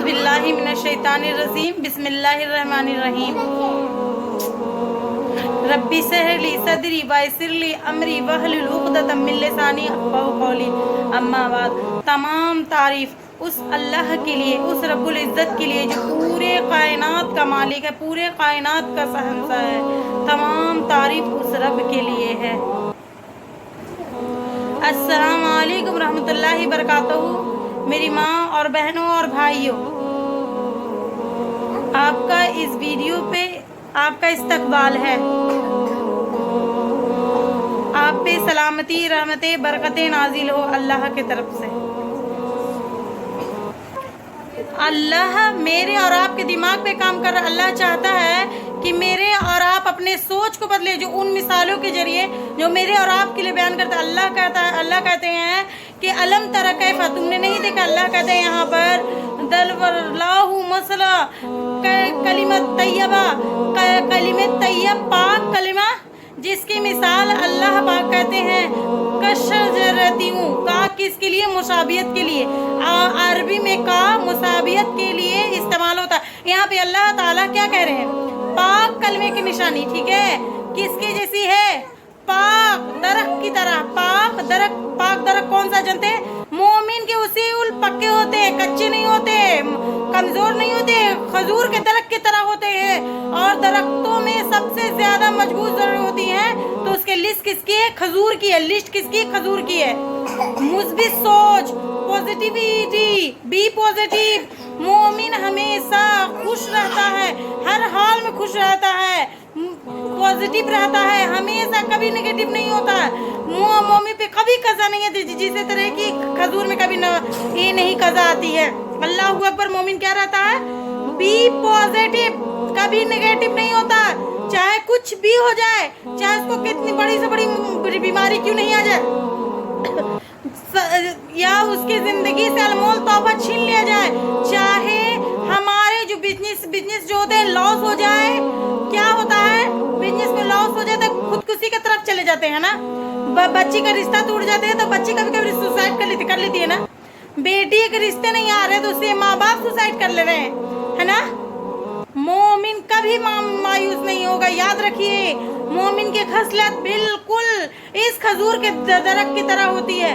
औज़ुबिल्लाहि मिनश्शैतानिर्रजीम बिस्मिल्लाहिर्रहमानिर्रहीम। रब्बी सहली सदरी वयस्सिरली अमरी वहलुल उक़दतम मिन लिसानी यफ़क़हू क़ौली। अम्मा बाद। तमाम तारीफ़ उस अल्लाह के लिए, उस रब्बुल इज़्ज़त के लिए जो पूरे कायनात का मालिक है, पूरे कायनात का शहंशाह है। तमाम तारीफ़ उस रब के लिए है। अस्सलामु अलैकुम रहमतुल्लाहि बरकातहू। मेरी माँ और बहनों और भाइयों, आपका इस वीडियो पे आपका इस्तकबाल है। आप पे सलामती, रहमतें, बरकतें नाजिल हो अल्लाह की तरफ से। अल्लाह मेरे और आपके दिमाग पे काम कर रहा। अल्लाह चाहता है कि मेरे और आप अपने सोच को बदले, जो उन मिसालों के जरिए जो मेरे और आपके लिए बयान करता है। अल्लाह कहते हैं कि अलम तरा कैफा, तुमने नहीं देखा। अल्लाह कहते हैं यहाँ पर दलवल्लाहु मसला कलिमत तैयबा, कलिमत तैयब पाक कलिमा, जिसकी मिसाल अल्लाह पाक कहते हैं कशजरतियों का, किसके लिए? मुसाबियत के लिए। अरबी में का मुसाबियत के लिए इस्तेमाल होता है। यहाँ पे अल्लाह ताला क्या कह रहे हैं? पाक कलमे की निशानी, ठीक है, किसकी जैसी है? पाक दरख्त की तरह। पाक दरख्त कौन सा जानते हैं? मोमिन के उसूल पक्के होते हैं, कच्चे नहीं होते, कमजोर नहीं होते, खजूर के दरख्त की तरह होते हैं। और दरख्तों में सबसे ज्यादा मजबूत जरूर होती है, तो उसके लिस्ट किसकी है? खजूर की है। लिस्ट किसकी? खजूर की है। मुस्बित सोच, पॉजिटिविटी, बी पॉजिटिव। मोमिन हमेशा खुश रहता है, हर हाल में खुश रहता है, पॉजिटिव रहता है, हमेशा कभी नेगेटिव नहीं होता है। मोमिन पे कभी कज़ा नहीं है, जिसे तरह की खजूर में कभी ये नहीं कज़ा आती है। अल्लाहू अकबर। मोमिन क्या रहता है? बी पॉजिटिव, कभी नेगेटिव नहीं होता। चाहे कुछ भी हो जाए, चाहे उसको कितनी बड़ी से बड़ी बीमारी क्यों नहीं आ जाए, या उसकी जिंदगी से अनमोल तोहफा छीन लिया जाए, चाहे हमारे जो बिजनेस जो होते हैं लॉस हो जाए। क्या होता है? बिजनेस में लॉस हो जाए तो खुदकुशी की तरफ चले जाते हैं ना। बच्ची का रिश्ता टूट जाते हैं तो बच्ची कभी कभी सुसाइड कर लेती है ना। बेटी के रिश्ते नहीं आ रहे तो उससे माँ बाप सुसाइड कर ले रहे हैं, है ना। मोमिन कभी मायूस नहीं होगा। याद रखिए, मोमिन की खसलत बिल्कुल इस खजूर के दरख्त की तरह होती है।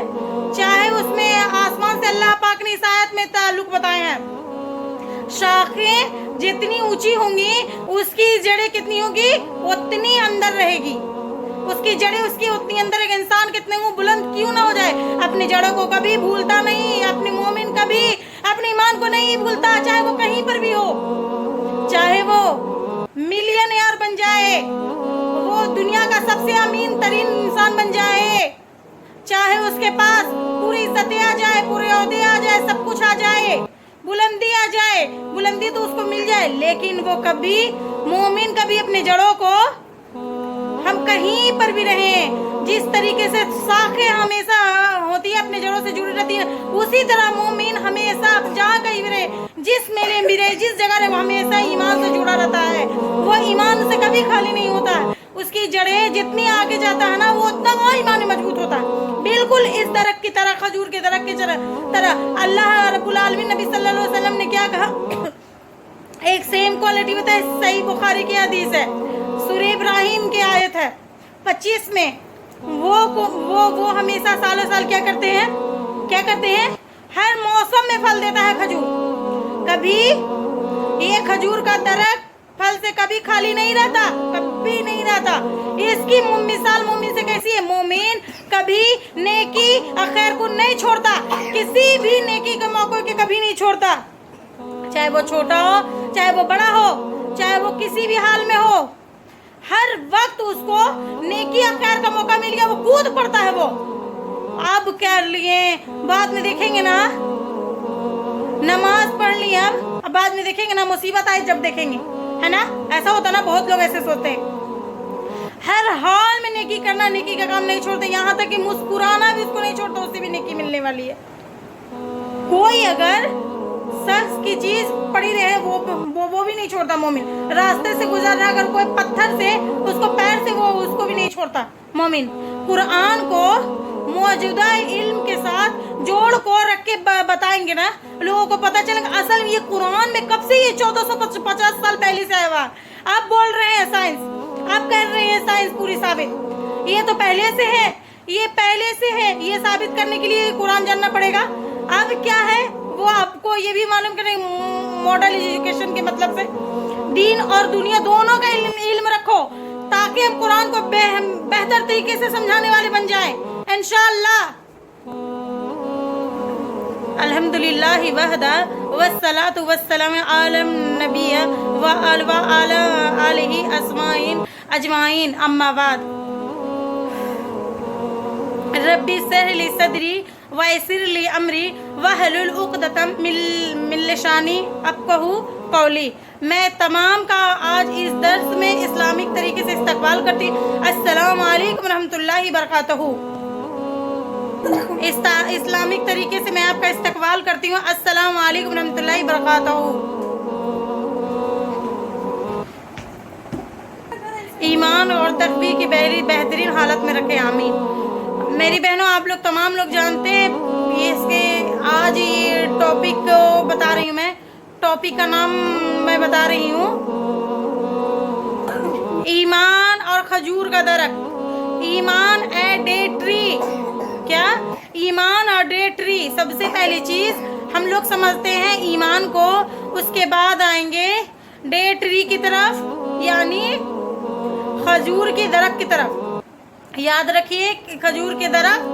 चाहे उसमें आसमान से अल्लाह पाक ने इस आयत में ताल्लुक बताए हैं, शाखें जितनी ऊंची होंगी उसकी जड़ें कितनी होगी? उतनी अंदर रहेगी। उसकी जड़ें उसकी उतनी अंदर। एक इंसान कितने को बुलंद क्यों ना हो जाए, अपनी जड़ों को कभी भूलता नहीं। अपनी मोमिन कभी अपने ईमान को नहीं भूलता, चाहे वो कहीं पर भी हो, चाहे वो मिलियनर बन जाए, वो दुनिया का सबसे अमीन तरीन इंसान बन जाए, चाहे उसके पास पूरी इज्जतें आ जाए, पूरे ओहदे आ जाए, सब कुछ आ जाए, बुलंदी आ जाए, बुलंदी तो उसको मिल जाए, लेकिन वो कभी मोमिन कभी अपने जड़ों को, हम कहीं पर भी रहें, जिस तरीके से शाखें हमेशा होती है अपने जड़ों से जुड़ी रहती है, उसी तरह मोमिन हमेशा जहाँ कहीं भी रहे, जिस मेले भी रहे, जिस जगह रहे, वो हमेशा ईमान से जुड़ा रहता है। वो ईमान से कभी खाली नहीं होता है। उसकी जड़ें जितनी आगे जाता है ना, वो उतना वो ईमान मजबूत होता है। बिल्कुल इस दरख्त की तरह, खजूर के दरख्त की तरह। अल्लाह रब्बुल आलमीन नबी सल्लल्लाहु अलैहि वसल्लम ने क्या कहा? एक सेम क्वालिटी में है। सही बुखारी की हदीस है, सूरह इब्राहिम की आयत है 25 में। वो हमेशा सालों साल क्या करते हैं? हर मौसम में फल देता है खजूर। कभी ये खजूर का दरख्त फल से कभी खाली नहीं रहता, कभी नहीं रहता। इसकी मिसाल मोमिन से कैसी है? मोमिन कभी नेकी और खैर को नहीं छोड़ता, किसी भी नेकी के मौके के कभी नहीं छोड़ता, चाहे वो छोटा हो, चाहे वो बड़ा हो, चाहे वो किसी भी हाल में हो। हर वक्त उसको नेकी और खैर का मौका मिल गया, वो कूद पड़ता है। वो अब कर लिए, बाद में देखेंगे ना, नमाज पढ़ ली, अब बाद में देखेंगे ना, मुसीबत आए जब देखेंगे, है ना। ऐसा होता ना, बहुत लोग ऐसे सोचते हैं। हर हाल में नेकी करना, नेकी का काम नहीं छोड़ते, यहाँ तक कि मुस्कुराना भी उसको नहीं छोड़ता, उससे भी नेकी मिलने वाली है। कोई अगर शख्स की चीज पड़ी रहे, वो भी नहीं छोड़ता मोमिन। रास्ते से गुजर रहा, अगर कोई पत्थर से उसको पैर से, वो उसको भी नहीं छोड़ता मोमिन। कुरान को मौजूदा इल्म के साथ जोड़ को रख के बताएंगे ना, लोगों को पता चलेगा असल ये कुरान में कब से ये 1450 साल पहले से आया हुआ। आप बोल रहे हैं साइंस, आप कह रहे हैं साइंस पूरी साबित, ये तो पहले से है, ये पहले से है। ये साबित करने के लिए कुरान जानना पड़ेगा। अब क्या है वो आपको ये भी मालूम करें, मॉडल एजुकेशन के मतलब से दीन और दुनिया दोनों का इल्म रखो, ताकि हम कुरान को बेहतर तरीके से समझाने वाले बन जाएं इंशाअल्लाह। अल्हम्दुलिल्लाह वहदा वस्सलातु वस्सलामु अला नबिय्य व अला आलिहि अस्माइन अजमाइन, अम्मा बाद। रब्बी सहली सदरी वयसिर ली अमरी वहलुल उक़दतम मिन लिसानी अफ़क़हू क़ौली। मैं तमाम का आज इस दर्स में इस्लामिक तरीके से इस्तकबाल करती। अस्सलामु अलैकुम रहमतुल्लाहि बरकातहू। इस्लामिक तरीके से मैं आपका इस्तकबाल करती हूँ। अस्सलामु अलैकुम रहमतुल्लाहि बरकातहू। ईमान और तकवी की बेहतरीन हालत में रखे, आमीन। मेरी बहनों, आप लोग तमाम लोग जानते हैं ये इसके आज ये टॉपिक को बता रही हूँ मैं। टॉपिक का नाम मैं बता रही हूँ, ईमान और खजूर का दरख्त। ईमान ए डे ट्री। क्या? ईमान और डे ट्री। सबसे पहली चीज हम लोग समझते हैं ईमान को, उसके बाद आएंगे डे ट्री की तरफ, यानी खजूर के दरख्त की तरफ। याद रखिए कि खजूर के दरख्त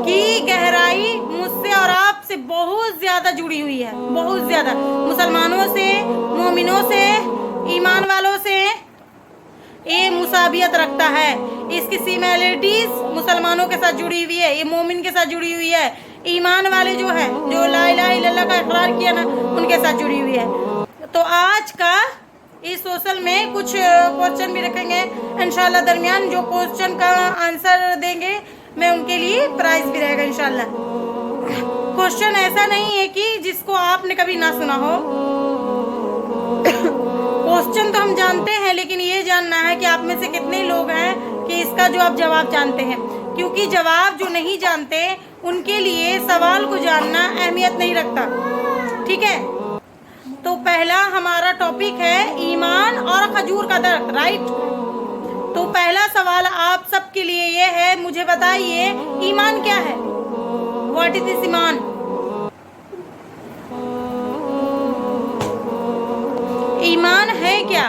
की गहराई मुझसे और आपसे बहुत ज्यादा जुड़ी हुई है, बहुत ज्यादा। मुसलमानों से, मोमिनों से, ईमान वालों से ये मुसाबियत रखता है। इसकी सिमिलरिटीज मुसलमानों के साथ जुड़ी हुई है, ये मोमिन के साथ जुड़ी हुई है, ईमान वाले जो है, जो ला इलाहा इल्लल्लाह का इकरार किया ना, उनके साथ जुड़ी हुई है। तो आज का इस सोशल में कुछ क्वेश्चन भी रखेंगे इंशाल्लाह। दरमियान जो क्वेश्चन का आंसर देंगे मैं उनके लिए प्राइज भी रहेगा इंशाल्लाह। क्वेश्चन ऐसा नहीं है कि जिसको आपने कभी ना सुना हो। क्वेश्चन तो हम जानते हैं, लेकिन ये जानना है कि आप में से कितने लोग हैं कि इसका जो आप जवाब जानते हैं, क्योंकि जवाब जो नहीं जानते उनके लिए सवाल को जानना अहमियत नहीं रखता। ठीक है, तो पहला हमारा टॉपिक है ईमान और खजूर का दरख्त, राइट। तो पहला सवाल आप सबके लिए ये है, मुझे बताइए ईमान क्या है? व्हाट इज दिस ईमान? ईमान है क्या?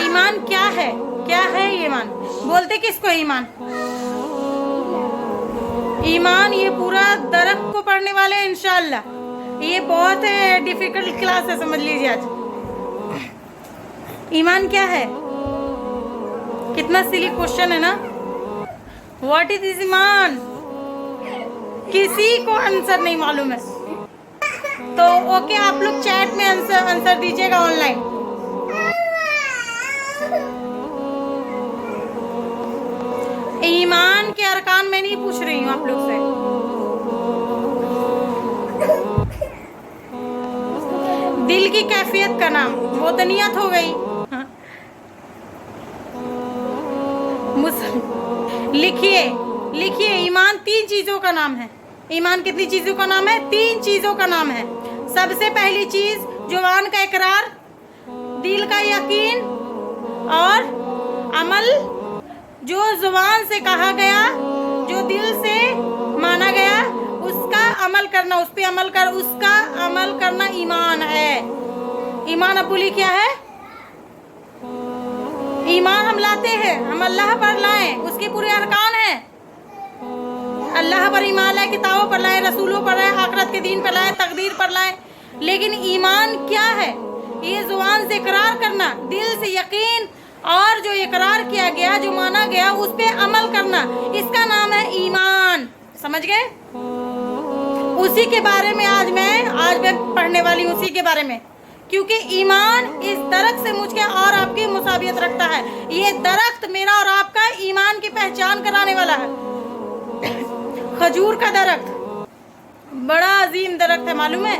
ईमान क्या है? क्या है ईमान? बोलते किसको ईमान? ईमान ये पूरा दरख्त को पढ़ने वाले हैं इंशाअल्लाह। ये बहुत डिफिकल्ट क्लास है, समझ लीजिए आज। ईमान क्या है? कितना सिली क्वेश्चन है ना। व्हाट इज दिस ईमान? किसी को आंसर नहीं मालूम है। तो ओके, आप लोग चैट में आंसर दीजिएगा ऑनलाइन। ईमान के अरकान में नहीं पूछ रही हूँ आप लोग से। दिल की कैफियत का नाम, वो तो नियत हो गई। लिखिए लिखिए, ईमान 3 चीजों का नाम है। ईमान कितनी चीजों का नाम है? 3 चीजों का नाम है। सबसे पहली चीज जुबान का इकरार, दिल का यकीन और अमल। जो जुबान से कहा गया, जो दिल से माना गया, उसका अमल करना, उस पे अमल कर, उसका अमल करना ईमान है। ईमान अबूली क्या है? ईमान हम लाते हैं, हम अल्लाह पर लाएं, उसके पूरे अरकान हैं। अल्लाह पर ईमान लाए, किताबों पर लाए, रसूलों पर लाए, आखिरत के दिन पर लाए, तकदीर पर लाए। लेकिन ईमान क्या है? ये जुबान से इकरार करना, दिल से यकीन, और जो इकरार किया गया, जो माना गया, उस पे अमल करना, इसका नाम है ईमान। समझ गए? उसी के बारे में आज मैं पढ़ने वाली हूँ, उसी के बारे में। क्योंकि ईमान इस दरख्त से मुझके और आपकी मुसाबियत रखता है। ये दरख्त मेरा और आपका ईमान की पहचान कराने वाला है। खजूर का दरख्त बड़ा अजीम दरख्त है, मालूम है?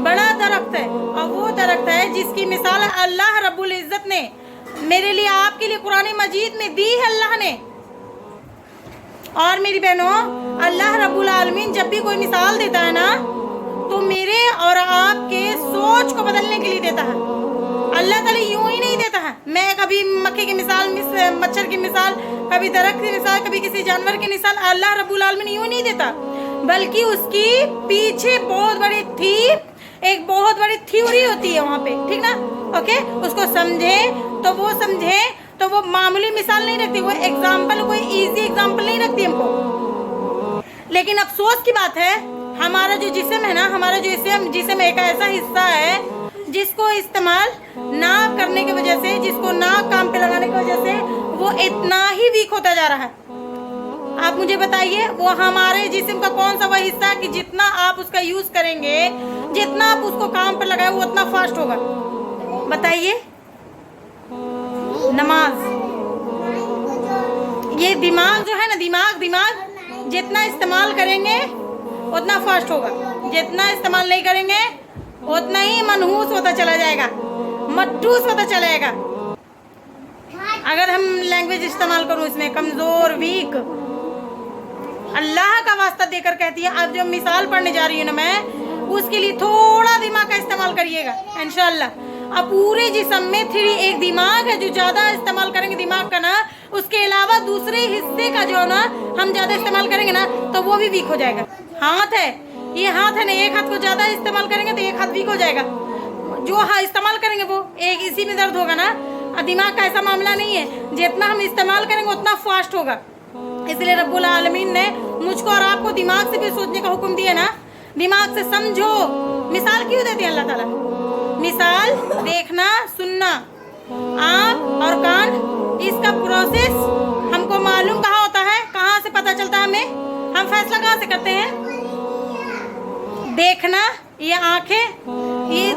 बड़ा दरख्त है, और वो दरख्त है जिसकी मिसाल अल्लाह रब्बुल इज़्ज़त ने मेरे लिए, आपके लिए कुरान मजीद में दी है। अल्लाह ने और मेरी बहनों, अल्लाह रब्बुल आलमीन जब भी कोई मिसाल देता है ना, तो मेरे और आपके सोच को बदलने के लिए देता है। अल्लाह ताला यूं ही नहीं देता है। मैं कभी मक्खी की मिसाल, मच्छर की मिसाल, कभी दरख्त की मिसाल, कभी किसी जानवर की मिसाल, अल्लाह रब्बुल आलमीन यूं नहीं देता, बल्कि उसकी पीछे बहुत बड़ी एक बहुत बड़ी थ्योरी होती है वहाँ पे, ठीक ना। ओके, उसको समझे तो वो मामूली मिसाल नहीं रखती, वो एग्जाम्पल, कोई इजी एग्जाम्पल नहीं रखती हमको। लेकिन अफसोस की बात है, हमारा जो जिस्म है ना, हमारा जो जिस्म एक ऐसा हिस्सा है जिसको इस्तेमाल ना करने की वजह से, जिसको ना काम पे लगाने की वजह से वो इतना ही वीक होता जा रहा है। आप मुझे बताइए, वो हमारे जिस्म का कौन सा वह हिस्सा है कि जितना आप उसका यूज करेंगे, जितना आप उसको काम पर लगाए, वो उतना फास्ट होगा? बताइए। नमाज। ये दिमाग जो है ना, दिमाग जितना इस्तेमाल करेंगे उतना फास्ट होगा, जितना इस्तेमाल नहीं करेंगे उतना ही मनहूस होता चला जाएगा, मटूस होता चला जाएगा। अगर हम लैंग्वेज इस्तेमाल करूं इसमें, कमजोर, वीक, अल्लाह का वास्ता देकर कहती है, अब जो मिसाल पढ़ने जा रही हूँ ना मैं, उसके लिए थोड़ा दिमाग का इस्तेमाल करिएगा इंशाल्लाह। अब पूरे जिस्म में एक दिमाग है, जो ज्यादा इस्तेमाल करेंगे दिमाग का ना, उसके अलावा दूसरे हिस्से का जो ना हम ज्यादा इस्तेमाल करेंगे ना, तो वो भी वीक हो जाएगा। हाथ है, ये हाथ है ना, एक हाथ को ज्यादा इस्तेमाल करेंगे तो एक हाथ वीक हो जाएगा। जो इस्तेमाल करेंगे वो एक, इसी में दर्द होगा ना। दिमाग का ऐसा मामला नहीं है, जितना हम इस्तेमाल करेंगे उतना फास्ट होगा। इसलिए रब्बुल आलमीन ने मुझको और आपको दिमाग से भी सोचने का हुक्म दिया ना, दिमाग से समझो। मिसाल क्यों देते हैं अल्लाह ताला? मिसाल देखना, सुनना, आँख और कान, इसका प्रोसेस हमको मालूम कहाँ होता है, कहाँ से पता चलता है हमें? हम फैसला कहाँ से करते हैं? देखना, ये आंखें ये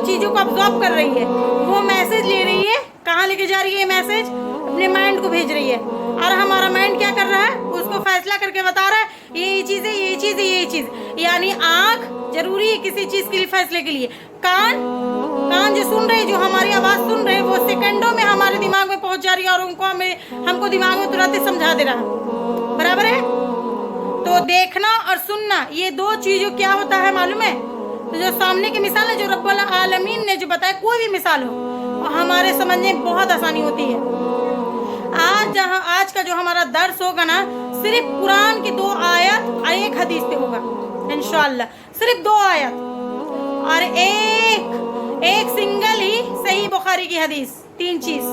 चीजों को ऑब्जॉर्व कर रही है, वो मैसेज ले रही है, कहाँ लेके जा रही है? मैसेज अपने माइंड को भेज रही है, और हमारा माइंड क्या कर रहा है? उसको फैसला करके बता रहा है ये चीज है, ये चीज है, ये चीज। यानी आंख जरूरी है किसी चीज के लिए, फैसले के लिए। कान जो सुन रहे, जो हमारी आवाज सुन रहे, वो सेकंडों में हमारे दिमाग में पहुंच जा रही है, और उनको हमको दिमाग में तुरंत समझा दे रहा है। बराबर है? तो देखना और सुनना, ये दो चीजों क्या होता है मालूम है? तो जो सामने की मिसाल है, जो रब्बुल आलमीन ने जो बताया, कोई भी मिसाल हो, और हमारे समझने में बहुत आसानी होती है। आज का जो हमारा दर्स होगा ना, सिर्फ कुरान की 2 आयत और 1 हदीस पे होगा इंशाअल्लाह। सिर्फ 2 आयत और एक सिंगल ही सही बुखारी की हदीस, 3 चीज,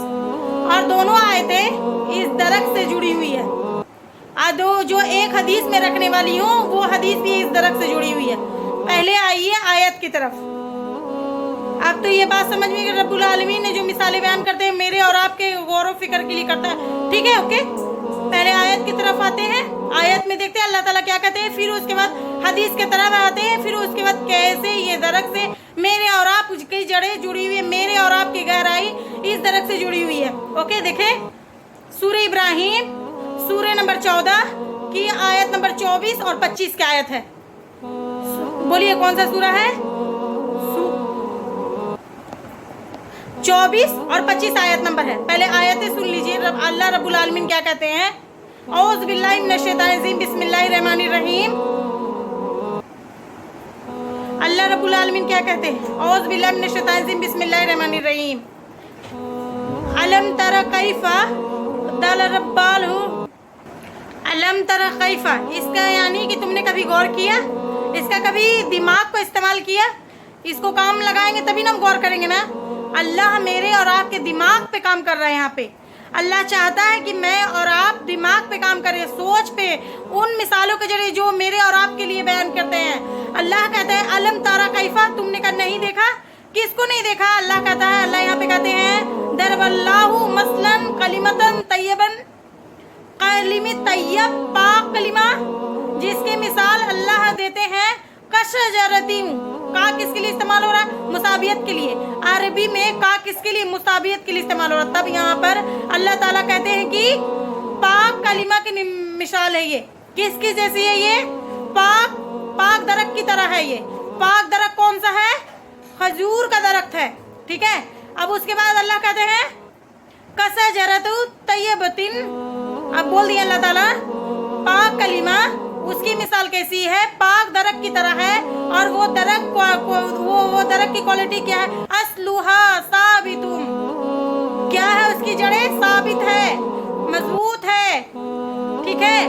और दोनों आयतें इस दरख्त से जुड़ी हुई है। जो एक हदीस में रखने वाली हूँ, वो हदीस भी इस दरख्त से जुड़ी हुई है। पहले आइए आयत की तरफ। अब तो ये बात समझ में कि रब्बुल आलमीन ने जो मिसालें बयान करते हैं, मेरे और आपके गौर फिक्र के लिए करता है। ठीक है, ओके। पहले आयत की तरफ आते हैं, आयत में देखते हैं अल्लाह ताला क्या कहते हैं, फिर उसके बाद हदीस की तरफ आते हैं, फिर उसके बाद कैसे ये दरख्त से मेरे और आप की जड़ें जुड़ी हुई है, मेरे और आपकी गहराई इस दरख्त से जुड़ी हुई है। ओके, देखें सूरह इब्राहिम, सूरह नंबर 14 की आयत नंबर 24 और 25 की आयत है। बोलिए कौन सा सूरह है? 24 और 25 आयत नंबर है। पहले आयतें सुन लीजिए, अल्लाह रब्बुल आलमीन क्या कहते हैं। औज़ु बिल्लाहि मिनश शैतानिर रजीम, बिस्मिल्लाहिर रहमानिर रहीम। अल्लाह रब्बुल आलमीन क्या कहते हैं? औज़ु बिल्लाहि मिनश शैतानिर रजीम, बिस्मिल्लाहिर रहमानिर रहीम। अलम तरा कैफा दलरब्बालहु, अलम तरा कैफा, इसका यानी कि तुमने कभी गौर किया, इसका कभी दिमाग को इस्तेमाल किया? इसको काम लगाएंगे तभी ना हम गौर करेंगे ना। अल्लाह मेरे और आपके दिमाग पे काम कर रहे हैं। यहाँ पे अल्लाह चाहता है कि मैं और आप दिमाग पे काम करें, सोच पे, उन मिसालों के जरिए जो मेरे और आपके लिए बयान करते हैं। अल्लाह कहता है अलम तारा कैफा, तुमने कहा नहीं देखा? किसको नहीं देखा? अल्लाह कहता है, अल्लाह यहाँ पे कहते हैं दरबल्लाहु मसलन कलिमतन तय्यबन, कलिम तय्यब, पाक कलिमा, जिसके मिसाल अल्लाह देते हैं कशजरती। का किसके लिए इस्तेमाल हो रहा है? मुसाबियत के लिए। अरबी में का किसके लिए? मुसाबियत के लिए इस्तेमाल हो रहा है। तब यहाँ पर अल्लाह ताला कहते हैं कि पाक कलिमा की मिसाल है ये। किसकी जैसी है ये? पाक दरख्त की तरह है ये। पाक दरख्त कौन सा है? खजूर का दरख्त है। ठीक है, अब उसके बाद अल्लाह कहते हैं कसजरतु तय्यबतिन। अब बोल दिया अल्लाह ताला पाक कलीमा उसकी मिसाल कैसी है? पाक दरख्त की तरह है। और वो दरख्त वो दरख्त की क्वालिटी क्या है? अस्लुहा साबितुम, क्या है उसकी जड़ें? साबित है, मजबूत है, ठीक है,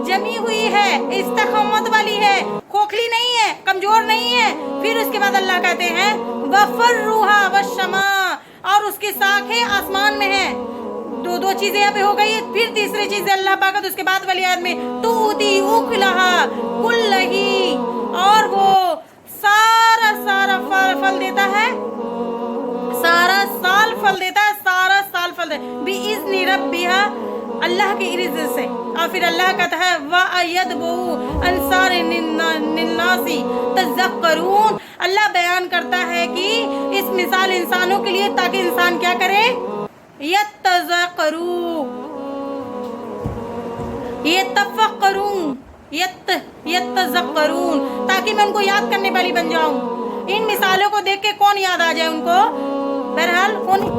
जमी हुई है, इस्तकामत वाली है, खोखली नहीं है, कमजोर नहीं है। फिर उसके बाद अल्लाह कहते हैं वफर्रुहा वशमा, और उसकी शाखें आसमान में है। दो चीजें यहाँ पे हो गई। फिर तीसरी चीज अल्लाह पाक उसके बाद वाली आयत में तूती उखलहा कुल्लही, और वो सारा फल देता है, सारा साल फल देता है, सारा साल फल दे बिइज़्नि रब्बिहा, अल्लाह के इज़्ज़त से। और फिर अल्लाह कहता है वअयदबु अंसार निन्नासी तज़क्करून, अल्लाह बयान करता है कि इस मिसाल इंसानों के लिए, ताकि इंसान क्या करे? यत्तज़क्करू, यत्तज़क्करून, ताकि मैं उनको याद करने वाली बन जाऊं। इन मिसालों को देख के कौन याद आ जाए उनको? बहरहाल कौन